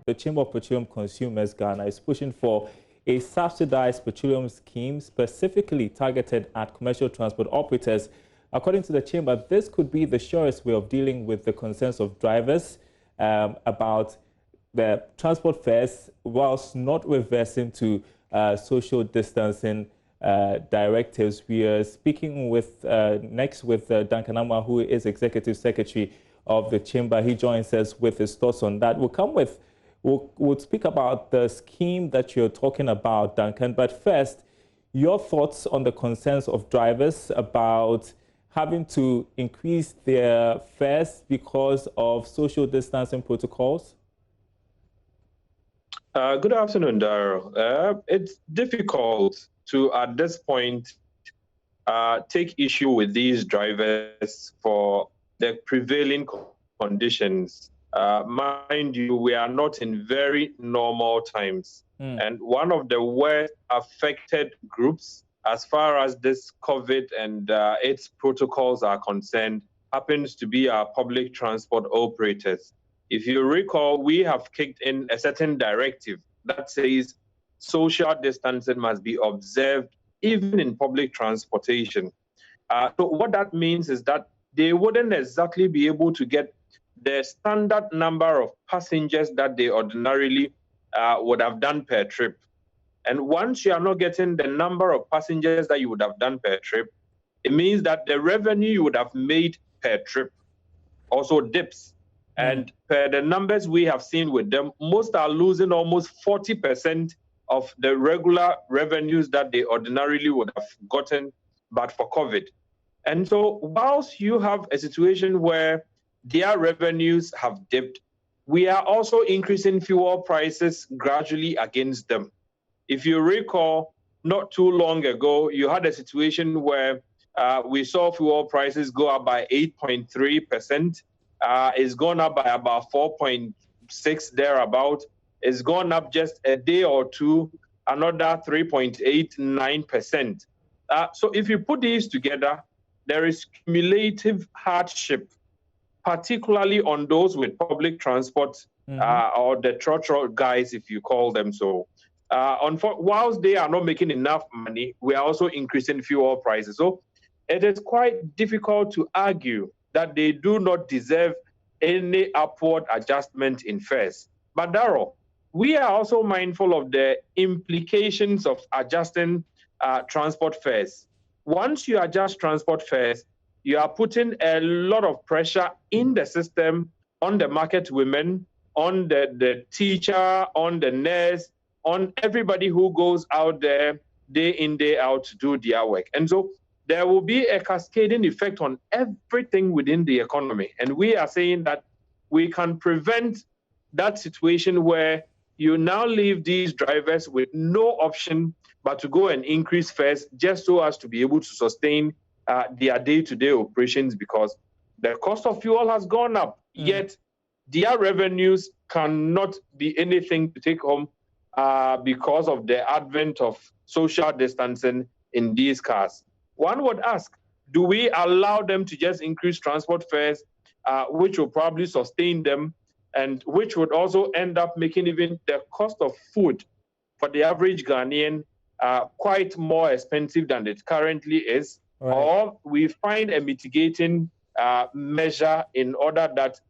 The Chamber of Petroleum Consumers Ghana is pushing for a subsidized petroleum scheme specifically targeted at commercial transport operators. According to the Chamber, this could be the surest way of dealing with the concerns of drivers about the transport fares whilst not reversing to social distancing directives. We are speaking with next with Duncan Amma, who is Executive Secretary of the Chamber. He joins us with his thoughts on that. We'll speak about the scheme that you're talking about, Duncan. But first, your thoughts on the concerns of drivers about having to increase their fares because of social distancing protocols? Good afternoon, Daryl. It's difficult to, at this point, take issue with these drivers for the prevailing conditions. Mind you, we are not in very normal times. And one of the worst affected groups as far as this COVID and its protocols are concerned happens to be our public transport operators. If you recall, we have kicked in a certain directive that says social distancing must be observed even in public transportation. So what that means is that they wouldn't exactly be able to get the standard number of passengers that they ordinarily would have done per trip. And once you are not getting the number of passengers that you would have done per trip, it means that the revenue you would have made per trip also dips. And per the numbers we have seen with them, most are losing almost 40% of the regular revenues that they ordinarily would have gotten but for COVID. And so whilst you have a situation where their revenues have dipped, we are also increasing fuel prices gradually against them. If you recall, not too long ago, you had a situation where we saw fuel prices go up by 8.3%. It's gone up by about 4.6 thereabout. It's gone up just a day or two, another 3.89%. So if you put these together, there is cumulative hardship, particularly on those with public transport or the trotro guys, if you call them so. Whilst they are not making enough money, we are also increasing fuel prices. So it is quite difficult to argue that they do not deserve any upward adjustment in fares. But Daryl, we are also mindful of the implications of adjusting transport fares. Once you adjust transport fares, you are putting a lot of pressure in the system on the market women, on the teacher, on the nurse, on everybody who goes out there day in, day out to do their work. And so there will be a cascading effect on everything within the economy. And we are saying that we can prevent that situation where you now leave these drivers with no option but to go and increase fares just so as to be able to sustain their day-to-day operations, because the cost of fuel has gone up, yet their revenues cannot be anything to take home because of the advent of social distancing in these cars. One would ask, do we allow them to just increase transport fares, which will probably sustain them, and which would also end up making even the cost of food for the average Ghanaian quite more expensive than it currently is? Right. Or we find a mitigating measure in order that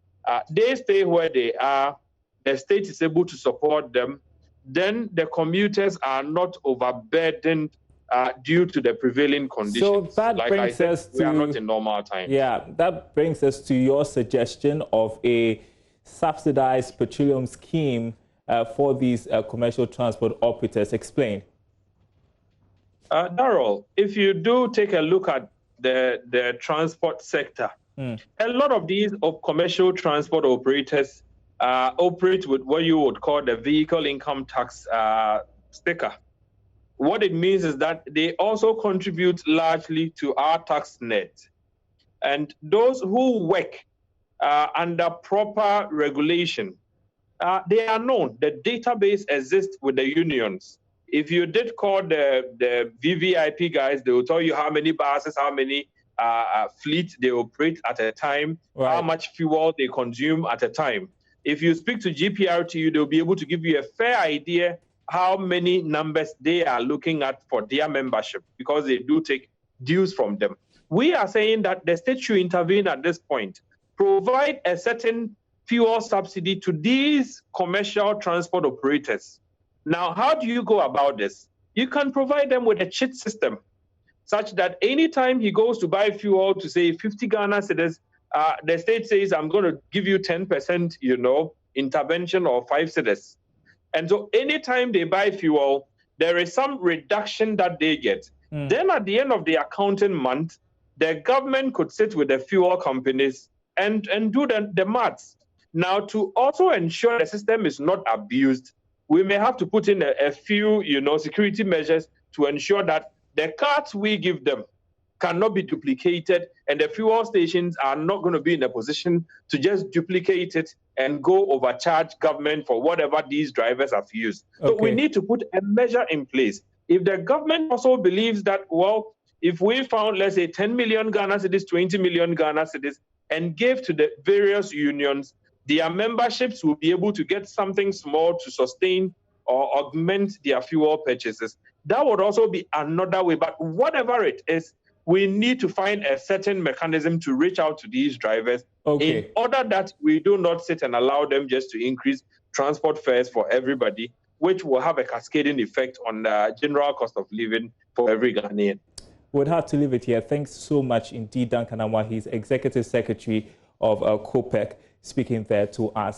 they stay where they are, the state is able to support them, then the commuters are not overburdened due to the prevailing conditions. So that brings us to, we are not in normal times. Yeah, that brings us to your suggestion of a subsidized petroleum scheme for these commercial transport operators. Explain. Daryl, if you do take a look at the transport sector, a lot of these commercial transport operators operate with what you would call the vehicle income tax sticker. What it means is that they also contribute largely to our tax net. And those who work under proper regulation, they are known. The database exists with the unions. If you did call the VVIP guys, they will tell you how many buses, how many fleet they operate at a time, right, how much fuel they consume at a time. If you speak to GPRTU, they'll be able to give you a fair idea how many numbers they are looking at for their membership, because they do take dues from them. We are saying that the state should intervene at this point, provide a certain fuel subsidy to these commercial transport operators. Now, how do you go about this? You can provide them with a cheat system, such that anytime he goes to buy fuel to say 50 Ghana cedis, the state says, I'm going to give you 10%, intervention or 5 cedis. And so anytime they buy fuel, there is some reduction that they get. Then at the end of the accounting month, the government could sit with the fuel companies and do the maths. Now, to also ensure the system is not abused, we may have to put in a few, security measures to ensure that the cards we give them cannot be duplicated, and the fuel stations are not going to be in a position to just duplicate it and go overcharge government for whatever these drivers have used. Okay. So we need to put a measure in place. If the government also believes that, well, if we found, let's say, 10 million Ghana cedis, 20 million Ghana cedis, and gave to the various unions, their memberships will be able to get something small to sustain or augment their fuel purchases. That would also be another way. But whatever it is, we need to find a certain mechanism to reach out to these drivers in order that we do not sit and allow them just to increase transport fares for everybody, which will have a cascading effect on the general cost of living for every Ghanaian. We'll have to leave it here. Thanks so much indeed, Duncan Amwa. He's Executive Secretary of COPEC, speaking there to us.